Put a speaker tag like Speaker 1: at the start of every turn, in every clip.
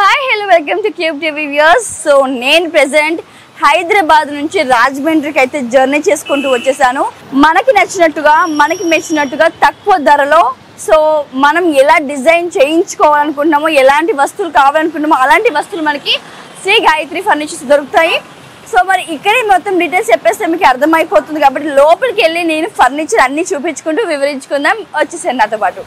Speaker 1: Hi, hello, welcome to Cube TV viewers. So, నేను present Hyderabad నుంచి రాజమండ్రికి అయితే జర్నీ చేసుకుంటూ వచ్చేసాను. మనకి నచ్చినట్టుగా, మనకి మెచ్చినట్టుగా తక్కువ ధరలో సో మనం ఎలా డిజైన్ చేయించుకోవాలనుకుంటున్నామో, ఎలాంటి వస్తువులు కావాలనుకుంటున్నామో అలాంటి వస్తువులు మనకి శ్రీ గాయత్రి ఫర్నిచర్స్ దొరుకుతాయి. సో మరి ఇక్కడే మొత్తం డీటెయిల్స్ చెప్పేస్తే మీకు అర్థమైపోతుంది కాబట్టి లోపలికి వెళ్ళి నేను ఫర్నిచర్ అన్ని చూపించుకుంటూ వివరించుకుందాం. వచ్చేసాను నాతో పాటు.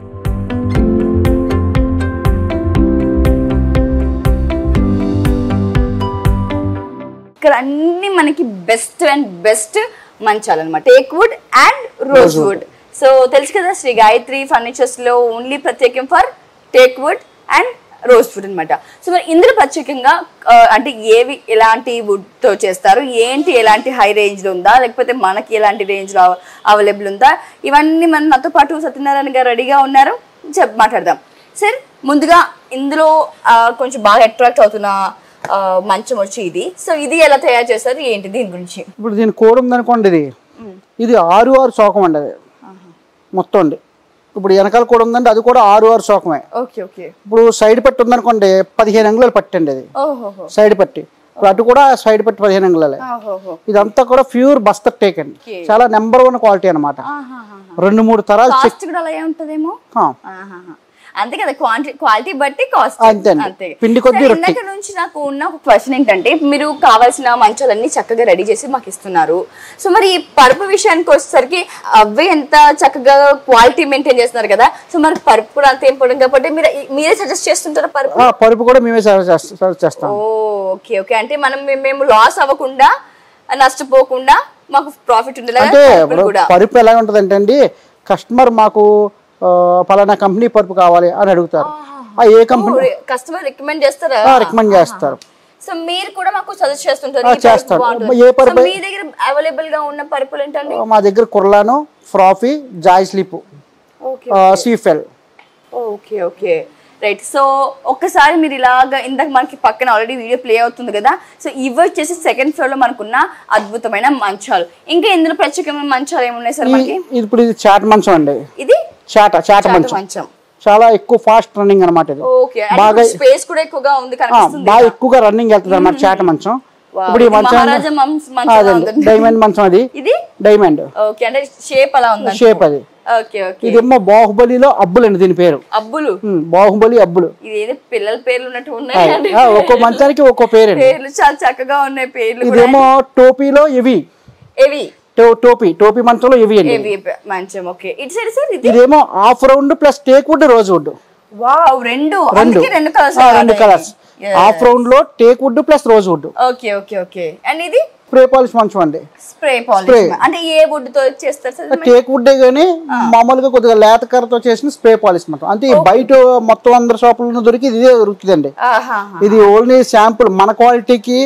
Speaker 1: ఇక్కడ అన్ని మనకి బెస్ట్ మంచాలన్నమాట. Teak wood and rosewood. So తెలుసు కదా శ్రీ గాయత్రి ఫర్నిచర్స్ లో ఓన్లీ ప్రత్యేకం for teak wood and rosewood అనమాట. సో మరి ఇందులో ప్రత్యేకంగా అంటే ఏవి ఎలాంటి వుడ్ తో చేస్తారు, ఏంటి ఎలాంటి హై రేంజ్ లో ఉందా, లేకపోతే మనకి ఎలాంటి రేంజ్ లో అవైలబుల్ ఉందా, ఇవన్నీ మనం నాతో పాటు సత్యనారాయణ గారు రెడీగా ఉన్నారు, మాట్లాడదాం. సార్ ముందుగా ఇందులో కొంచెం బాగా అట్రాక్ట్ అవుతున్న మంచం వచ్చి ఇది. సో ఇది ఎలా తయారు చేస్తారు, ఏంటి దీని గురించి?
Speaker 2: ఇప్పుడు దీని కోడ్ ఉందనుకోండి, ఇది 6 శోకం అండి. అది మొత్తం అండి. ఇప్పుడు వెనకాల కూడా ఉందండి, అది కూడా 6 శోకమే. ఇప్పుడు సైడ్ పట్టి ఉందనుకోండి 15 అంగుళాలు పట్టండి. అది సైడ్ పట్టి, అటు కూడా సైడ్ పట్టి 15 అంగుళాలే. ఇదంతా కూడా ప్యూర్ బస్తర్ టేక్ అండి. చాలా నెంబర్ 1 క్వాలిటీ అనమాట. 2-3 తరాలు
Speaker 1: అంతే కదా, క్వాలిటీ బట్టి కాస్ట్
Speaker 2: అంతే. పిండి కొద్ది
Speaker 1: ఇందాక నుంచి నాకు ఉన్న ఒక క్వశ్చన్ ఏంటంటే, మీరు కావాల్సిన మంచాలన్నీ చక్కగా రెడీ చేసి మాకు ఇస్తున్నారు. సో మరి పరుపు విషయానికి వచ్చేసరికి అవి ఎంత చక్కగా క్వాలిటీ మెయింటైన్ చేస్తున్నారు కదా. సో మరి పరుపు కూడా అంత ఇంపార్టెంట్ కాబట్టి మీరే సజెస్ట్ చేస్తుంటారా
Speaker 2: పరుపు కూడా మేమే సజెస్ట్ చేస్తాం.
Speaker 1: Okay okay. అంటే మేము లాస్ అవ్వకుండా, నష్టపోకుండా మాకు ప్రాఫిట్ ఉండేలా
Speaker 2: పరుపు ఎలా ఉంటదంటే అండి, కస్టమర్ మాకు పలానా కంపెనీ పరుపు కావాలి అని అడుగుతారు. ఏ కంపెనీ
Speaker 1: కస్టమర్ రికమెండ్ చేస్తారా?
Speaker 2: రికమెండ్ చేస్తారు.
Speaker 1: సో మీరు కూడా మాకు సజెస్ట్ చేస్తుంటారు.
Speaker 2: ఏ పరుపు
Speaker 1: మీ దగ్గర అవైలబుల్ గా ఉన్న పరుపులు ఏంటండి?
Speaker 2: మా దగ్గర కుర్లాను, ఫ్రాఫీ, జాయ్ స్లీప్, సీఫెల్.
Speaker 1: Okay okay right. సో ఒక్కసారి మీరు ఇలాగా ఇందాక మనకి పక్కన ఆల్రెడీ వీడియో ప్లే అవుతుంది కదా. సో ఇవి వచ్చేసి సెకండ్ ఫ్లోర్ లో మనకున్న అద్భుతమైన మంచాలు. ఇంకా ఇందులో ప్రత్యేకమైన మంచాలు ఏమున్నాయి సార్ మనకి?
Speaker 2: ఇప్పుడు ఇది చాట మంచం అండి.
Speaker 1: ఇది చాట
Speaker 2: మంచం. చాలా ఎక్కువ ఫాస్ట్ రన్నింగ్ అనమాట. ఇది
Speaker 1: బాగా స్పేస్ కూడా ఎక్కువగా ఉంది,
Speaker 2: బాగా ఎక్కువగా రన్నింగ్ వెళ్తుంది అన్నమాట చాట మంచం. ఇప్పుడు ఈ మంచం డైమండ్ మంచం. అది డైమండ్
Speaker 1: షేప్ అలా ఉంది.
Speaker 2: షేప్ అది. ఇదేమో బాహుబలిలో అబ్బులు అండి దీని పేరు.
Speaker 1: అబ్బులు,
Speaker 2: బాహుబలి అబ్బులు.
Speaker 1: ఇది పిల్లల పేర్లు ఉన్నట్టు ఉన్నాయి.
Speaker 2: ఒక్కో మంచానికి ఒక్కో పేరు.
Speaker 1: పేర్లు చాలా చక్కగా ఉన్నాయి పేర్లు.
Speaker 2: ఇదేమో టోపీలో ఇవి టోపీ మంచంలో ఇవి
Speaker 1: మంచం. ఓకే.
Speaker 2: ఇదేమో half round plus teak wood, rose would.
Speaker 1: Wow, రెండు
Speaker 2: కలర్స్. హాఫ్ రౌండ్ లో teak wood plus rose would.
Speaker 1: Okay okay okay. And ఇది
Speaker 2: స్ప్రే పాలిష్ మంచం అండి.
Speaker 1: స్ప్రే పాలిష్ అంటే ఏ వుడ్ తో చేస్తారు సార్?
Speaker 2: టేక్ వుడ్ గానీ మామూలుగా కొద్దిగా లేత కర్రతో చేసిన స్ప్రే పాలిష్ మంచం. అంటే బయట మొత్తం అందరి షాపుల్లో దొరికి ఇదే దొరుకుతుందండి. ఇది ఓన్లీ శాంపుల్ మన క్వాలిటీకి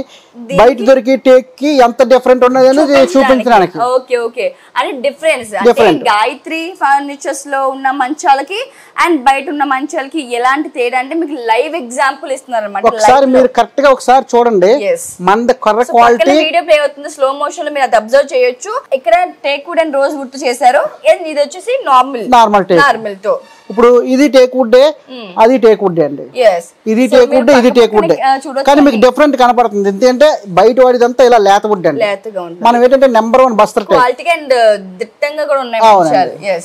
Speaker 2: బయట దొరికి టేక్ కి ఎంత డిఫరెంట్ ఉన్నది అనేది చూపించడానికి.
Speaker 1: Okay okay. అంటే డిఫరెన్స్ గాయత్రి ఫర్నిచర్స్ లో ఉన్న మంచాలకి అండ్ బయట ఉన్న మంచాలకి ఎలాంటి తేడా అంటే మీకు లైవ్ ఎగ్జాంపుల్ ఇస్తున్నారు అన్నమాట.
Speaker 2: ఒకసారి మీరు కరెక్ట్ గా ఒకసారి చూడండి. మన కర్ర క్వాలిటీ
Speaker 1: వీడియో ప్లే అవుతుంది స్లో మోషన్ లో, మీరు అది అబ్జర్వ్ చేయొచ్చు. ఇక్కడ take wood and rose would చేశారు. ఇది వచ్చేసి నార్మల్ తో.
Speaker 2: ఇప్పుడు ఇది టేక్ వుడ్, అది టేక్ వుడ్ అండి. ఇది టేక్ వుడ్, ఇది టేక్ వుడ్. కానీ మీకు డిఫరెంట్ కనపడుతుంది. ఎందుకంటే బయట వాడిదంతా ఇలా లేత వుడ్ అండి. మనం ఏంటంటే నెంబర్ 1 బస్తర్
Speaker 1: క్వాలిటీ అండ్ దిట్టంగా కూడా ఉన్నాయి.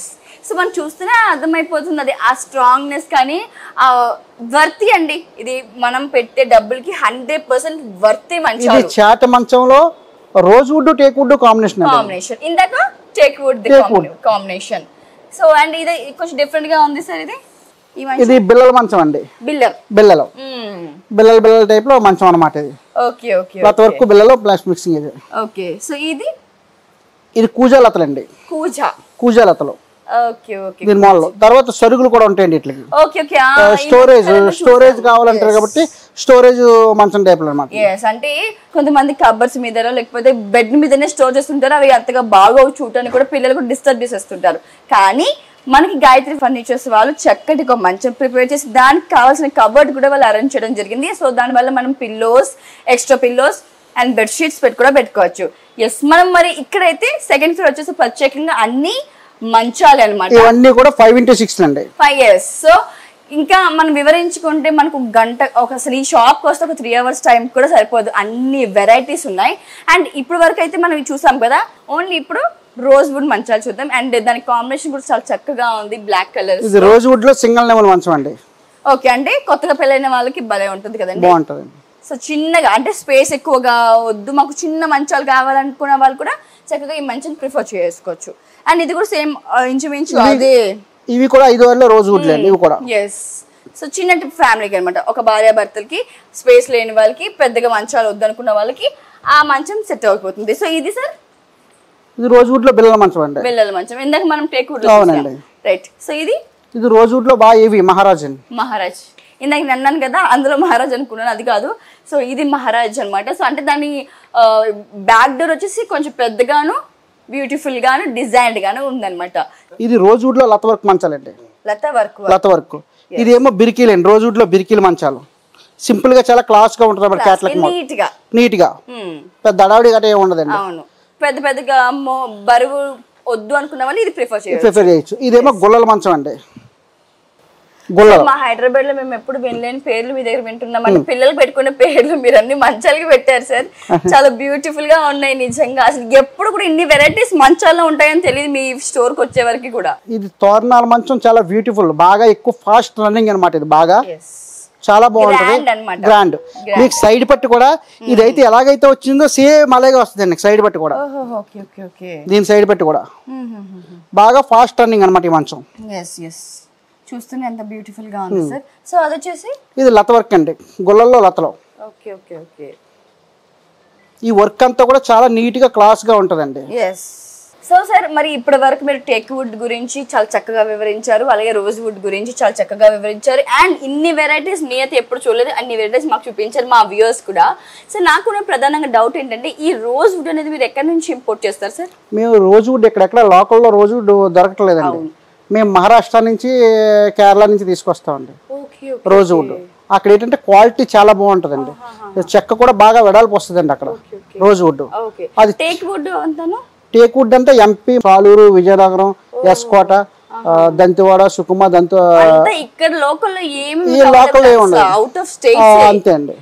Speaker 1: సో మనం చూస్తేనే అర్థమైపోతుంది అది ఆ స్ట్రాంగ్నెస్ కానీ ఆ వర్తి అండి. ఇది మనం పెట్టే డబ్బులకి 100% వర్తి మంచం.
Speaker 2: ఇది చాట మంచంలో rosewood teak wood combination.
Speaker 1: ఇందాక teak wood combination. So and ఇది కొంచెం డిఫరెంట్ గా ఉంది సార్. ఇది
Speaker 2: బిల్లల మంచం అండి. బిల్లలు టైప్ లో మంచం అన్నమాట. ఇది
Speaker 1: ఓకే ఓకే.
Speaker 2: వరకు బిల్లలో ప్లాస్ మిక్సింగ్. ఇది
Speaker 1: ఓకే. సో ఇది
Speaker 2: కూజాలతలు అండి. కూజాలతలు.
Speaker 1: Okay okay.
Speaker 2: దీని మాల్లో తర్వాత సరుకులు కూడా ఉంటాయండి. ఇట్లకి
Speaker 1: ఓకే ఓకే.
Speaker 2: స్టోరేజ్ కావాలంటారు కాబట్టి స్టోరేజ్ మంచం టైప్ అన్నమాట.
Speaker 1: అంటే కొంతమంది కబర్స్ మీద లేకపోతే బెడ్ మీదనే స్టోర్ చేస్తుంటారు. అవి అంతగా బాగా చూడటానికి కూడా పిల్లలకు డిస్టర్బ్ చేసేస్తుంటారు. కానీ మనకి గాయత్రి ఫర్నిచర్స్ వాళ్ళు చక్కటి ఒక మంచం ప్రిపేర్ చేసి దానికి కావాల్సిన కబర్డ్ కూడా వాళ్ళు అరేంజ్ చేయడం జరిగింది. సో దానివల్ల మనం pillows, extra pillows and bedsheets కూడా పెట్టుకోవచ్చు. మనం మరి ఇక్కడైతే సెకండ్ ఫ్లోర్ వచ్చేసి ప్రత్యేకంగా అన్ని మంచాలు అన్నమాట.
Speaker 2: ఇవన్నీ కూడా 5x6 అండి.
Speaker 1: 5 years. సో ఇంకా మనం వివరించుకుంటే మనకు గంట అసలు ఈ షాప్కి వస్తే ఒక 3 hours టైం కూడా సరిపోదు, అన్ని వెరైటీస్ ఉన్నాయి. అండ్ ఇప్పుడు వరకు అయితే మనం చూసాం కదా, ఓన్లీ ఇప్పుడు రోజ్ వుడ్ మంచాలు చూద్దాం. అండ్ దాని కాంబినేషన్ కూడా చాలా చక్కగా ఉంది, బ్లాక్ కలర్.
Speaker 2: ఇది రోజ్ వుడ్ లో సింగిల్ లెవెల్ మంచం అండి.
Speaker 1: ఓకే, అంటే కొత్తగా పెళ్ళైన వాళ్ళకి భలే ఉంటుంది కదండి,
Speaker 2: బాగుంటుంది.
Speaker 1: సో చిన్నగా అంటే స్పేస్ ఎక్కువగా వద్దు, మాకు చిన్న మంచాలు కావాలనుకున్న వాళ్ళు కూడా చక్కగా ఈ మంచాన్ని ప్రిఫర్ చేసుకోవచ్చు. అండ్ ఇది కూడా సేమ్ ఇంచుమించు అదే,
Speaker 2: ఇవి కూడా 5,000 రోజ్ వుడ్ లేండి ఇవి కూడా.
Speaker 1: ఎస్, సో చిన్న ఫ్యామిలీకి అనమాట, ఒక భార్యాభర్తలకి స్పేస్ లేని వాళ్ళకి, పెద్దగా మంచాలు వద్దనుకున్న వాళ్ళకి ఆ మంచం సెట్ అయిపోతుంది. సో ఇది సార్
Speaker 2: ఇది రోజ్ వుడ్ లో బిల్లల మంచం అండి,
Speaker 1: బిల్లల మంచం. ఇందాక మనం టేక్ వుడ్ రైట్. సో ఇది
Speaker 2: రోజ్ వుడ్ లో బాగా ఏవి మహారాజ్ అండి,
Speaker 1: మహారాజ్. ఇందాక నేను అన్నాను కదా అందులో మహారాజ్ అనుకున్నాను, అది కాదు. సో ఇది మహారాజ్ అనమాట. సో అంటే దాని బ్యాక్ డోర్ వచ్చేసి కొంచెం పెద్దగాను, బ్యూటిఫుల్ గాను, డిజైన్డ్ గాను ఉందన్నమాట.
Speaker 2: ఇది రోజ్ వుడ్ లో లత వర్క్ మంచాలండి, లత వర్క్. ఇదేమో బిరికీలు అండి, రోజ్ వుడ్ లో బిరికీలు మంచాలు. సింపుల్ గా చాలా క్లాస్ గా ఉంటుంది అన్నమాట, క్యాట్లాగ్ నీట్ గా, పెద్ద అడావిడి గట్రా ఏమి ఉండదండి.
Speaker 1: అవును, పెద్దగా బరువు వద్దు అనుకున్న వాళ్ళు ఇది ప్రిఫర్
Speaker 2: చేయొచ్చు. ఇదేమో గుల్లల మంచం అండి,
Speaker 1: మా హైదరాబాద్ లో మేము ఎప్పుడు వినలేని పేర్లు మీ దగ్గర వింటున్నాం. అంటే పిల్లలు పెట్టుకునే పేర్లు మీరు అన్ని మంచాలకి పెట్టారు సార్, చాలా బ్యూటిఫుల్ గా ఉన్నాయి నిజంగా. అసలు ఎప్పుడు కూడా ఇన్ని వెరైటీస్ మంచాల్లో ఉంటాయని తెలియదు మీ స్టోర్ కి వచ్చే వరకు కూడా.
Speaker 2: ఇది తోరణాల మంచం చాలా బ్యూటిఫుల్, బాగా ఎక్కువ ఫాస్ట్ రన్నింగ్ అనమాట. ఇది బాగా చాలా బాగుంటది, గ్రాండ్. మీకు సైడ్ పట్టు కూడా ఇదైతే ఎలాగైతే వచ్చిందో సేమ్ అలాగే వస్తుంది అండి. సైడ్ పట్టు కూడా, దీని సైడ్ పట్టు కూడా బాగా ఫాస్ట్ రన్నింగ్ అనమాట ఈ మంచం.
Speaker 1: చూస్తూనే ఎంత బ్యూటిఫుల్ గా ఉంది సార్. సో అది వచ్చేసి
Speaker 2: ఇది లత వర్క్ అండి, గుల్లల్లో లతలో.
Speaker 1: Okay okay okay.
Speaker 2: ఈ వర్క్ అంతా కూడా చాలా నీట్ గా క్లాస్ గా ఉంటదండి.
Speaker 1: సో సార్ మరి ఇప్పటి వరకు మీరు టేక్ వుడ్ గురించి చాలా చక్కగా వివరించారు, అలాగే రోజ్ వుడ్ గురించి చాలా చక్కగా వివరించారు. అండ్ ఇన్ని వెరైటీస్ నేనైతే ఎప్పుడు చూడలేదు, అన్ని వెరైటీస్ మాకు చూపించారు మా వ్యూవర్స్ కూడా. సో నాకు కూడా ప్రధానంగా డౌట్ ఏంటంటే ఈ రోజ్ వుడ్ అనేది మీరు ఎక్కడి నుంచి ఇంపోర్ట్ చేస్తారు సార్?
Speaker 2: మేము రోజ్ వుడ్ ఎక్కడెక్కడ లోకల్లో రోజ్ వుడ్ దొరకట్లేదండి, మేము మహారాష్ట్ర నుంచి కేరళ నుంచి తీసుకొస్తామండి రోజ్ వుడ్. అక్కడ ఏంటంటే క్వాలిటీ చాలా బాగుంటదండి, చెక్క కూడా బాగా వెడల్పు వస్తుందండి అక్కడ రోజ్ వుడ్.
Speaker 1: అది టేక్ వుడ్ అంటాను.
Speaker 2: టేక్ వుడ్ అంటే ఎంపీ, పాలూరు, విజయనగరం, ఎస్కోట, దంతివాడ, సుకుమ,
Speaker 1: ఇక్కడ లోకల్
Speaker 2: అవుట్ ఆఫ్ స్టేట్ అంతే అండి.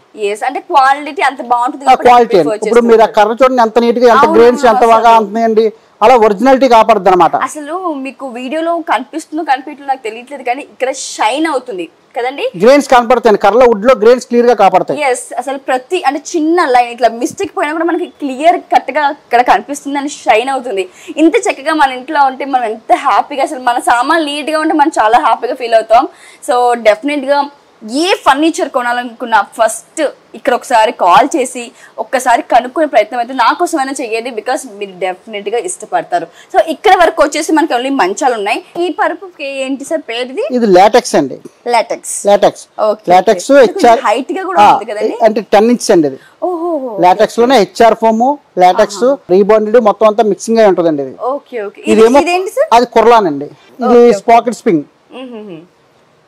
Speaker 1: అంటే క్వాలిటీ అంత బాగుంటుంది,
Speaker 2: క్వాలిటీ. ఇప్పుడు మీరు ఆ కర్ర చూడండి ఎంత నీట్ గా, ఎంత గ్రెయిన్స్ ఎంత బాగా ఉంటుందండి, అలా ఒరిజినాలిటీ కాపాడుద్ది అనమాట.
Speaker 1: అసలు మీకు వీడియోలో కనిపించట్లేదు నాకు తెలియట్లేదు, కానీ ఇక్కడ షైన్ అవుతుంది కదండి,
Speaker 2: గ్రెయిన్స్ కనపడతాయి కర్రలో, వుడ్ లో గ్రెయిన్స్ క్లియర్ గా కాపాడతాయి.
Speaker 1: అసలు ప్రతి అంటే చిన్న లైన్ ఇట్లా మిస్టేక్ పోయినా కూడా మనకి క్లియర్ కట్ గా ఇక్కడ కనిపిస్తుంది అని షైన్ అవుతుంది. ఇంత చక్కగా మన ఇంట్లో ఉంటే మనం ఎంత హ్యాపీగా, అసలు మన సామాన్ నీట్ గా ఉంటే మనం చాలా హ్యాపీగా ఫీల్ అవుతాం. సో డెఫినెట్ గా ఏ ఫర్నిచర్ కొనాలనుకున్నా ఫస్ట్ ఇక్కడ ఒకసారి కాల్ చేసి ఒక్కసారి కనుక్కునే ప్రయత్నం అయితే నా కోసమైనా చెయ్యండి, బికాస్ మీరు డెఫినెట్ గా ఇష్టపడతారు. సో ఇక్కడ వరకు వచ్చేసి మనకి ఓన్లీ మంచాలు ఉన్నాయి. ఈ పరుపుకి ఏంటి సార్ పేరు? ఇది
Speaker 2: లాటెక్స్ అండి, లాటెక్స్
Speaker 1: హైట్ గా కూడా ఉంది కదండి,
Speaker 2: అంటే 10 inches అండి ఇది. లాటెక్స్ లోనే హెచ్ఆర్ ఫోమ్, లాటెక్స్, రీబాండెడ్ మొత్తం అంతా మిక్సింగ్ అయి ఉంటదండి ఇది. ఇదేమో అది కుర్లాన్ అండి, ఇది పాకెట్ స్ప్రింగ్.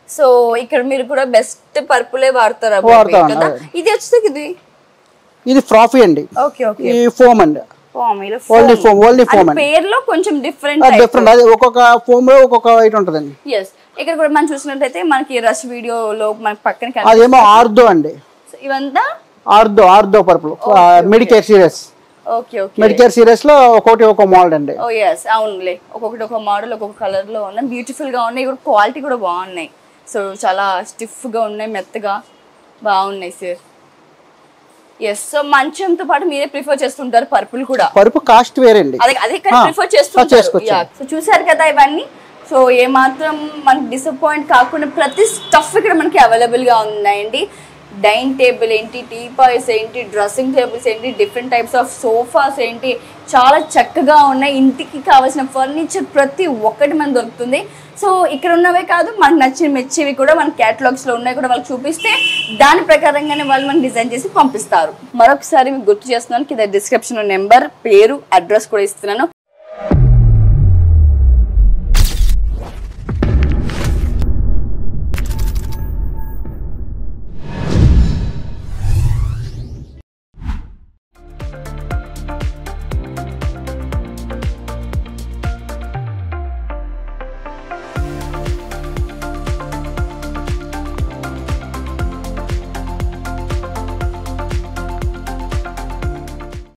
Speaker 1: సో ఇక్కడ మీరు కూడా బెస్ట్ పర్పులే వాడతారు. ఇది వచ్చేసి
Speaker 2: ఇది ఫ్రాఫీ అండి, ఈ ఫోమ్ అండి, ఓన్లీ ఫోమ్ అండి.
Speaker 1: పేరులో కొంచెం డిఫరెంట్,
Speaker 2: అది ఒక్కొక్క ఫోమ్ లో ఒక్కొక్క వైట్ ఉంటదండి.
Speaker 1: ఇక్కడ కూడా మనం చూసినట్టయితే మనకి రష్ వీడియోలో మనకి పక్కన
Speaker 2: అదేమో ఆర్దో అండి,
Speaker 1: ఇవంతా
Speaker 2: ఆర్దో purple Medicare serious. Medicare serious లో ఒక్కొక్కటి ఒక మోడల్ అండి.
Speaker 1: అవునులే, ఒక్కొక్కటి ఒక మోడల్ ఒక్కొక్క కలర్ లో ఉన్నాయి, బ్యూటిఫుల్ గా ఉన్నాయి, క్వాలిటీ కూడా బాగున్నాయి. సో చాలా స్టిఫ్ గా ఉన్నాయి, మెత్తగా బాగున్నాయి సార్. సో మంచంతో పాటు మీరే ప్రిఫర్ చేస్తుంటారు పర్పుల్ కూడా?
Speaker 2: పర్పు కాస్ట్ వేరండి,
Speaker 1: అదే ప్రిఫర్ చేస్తుంటారు. సో చూసారు కదా ఇవన్నీ. సో ఏమాత్రం మనకి డిసప్పాయింట్ కాకుండా ప్రతి స్టఫ్ ఇక్కడ మనకి అవైలబుల్ గా ఉన్నాయండి. డైనింగ్ టేబుల్ ఏంటి, టీపాయ్స్ ఏంటి, డ్రెస్సింగ్ టేబుల్స్ ఏంటి, డిఫరెంట్ టైప్స్ ఆఫ్ సోఫాస్ ఏంటి, చాలా చక్కగా ఉన్నాయి. ఇంటికి కావాల్సిన ఫర్నిచర్ ప్రతి ఒక్కటి మనకు దొరుకుతుంది. సో ఇక్కడ ఉన్నవే కాదు, మనకు నచ్చిన మెచ్చేవి కూడా మన క్యాటలాగ్స్ లో ఉన్నాయి కూడా వాళ్ళకి చూపిస్తే దాని ప్రకారంగానే వాళ్ళు మనకి డిజైన్ చేసి పంపిస్తారు. మరొకసారి మీకు గుర్తు చేస్తున్నాను, కింద డిస్క్రిప్షన్ నెంబర్, పేరు, అడ్రస్ కూడా ఇస్తున్నాను.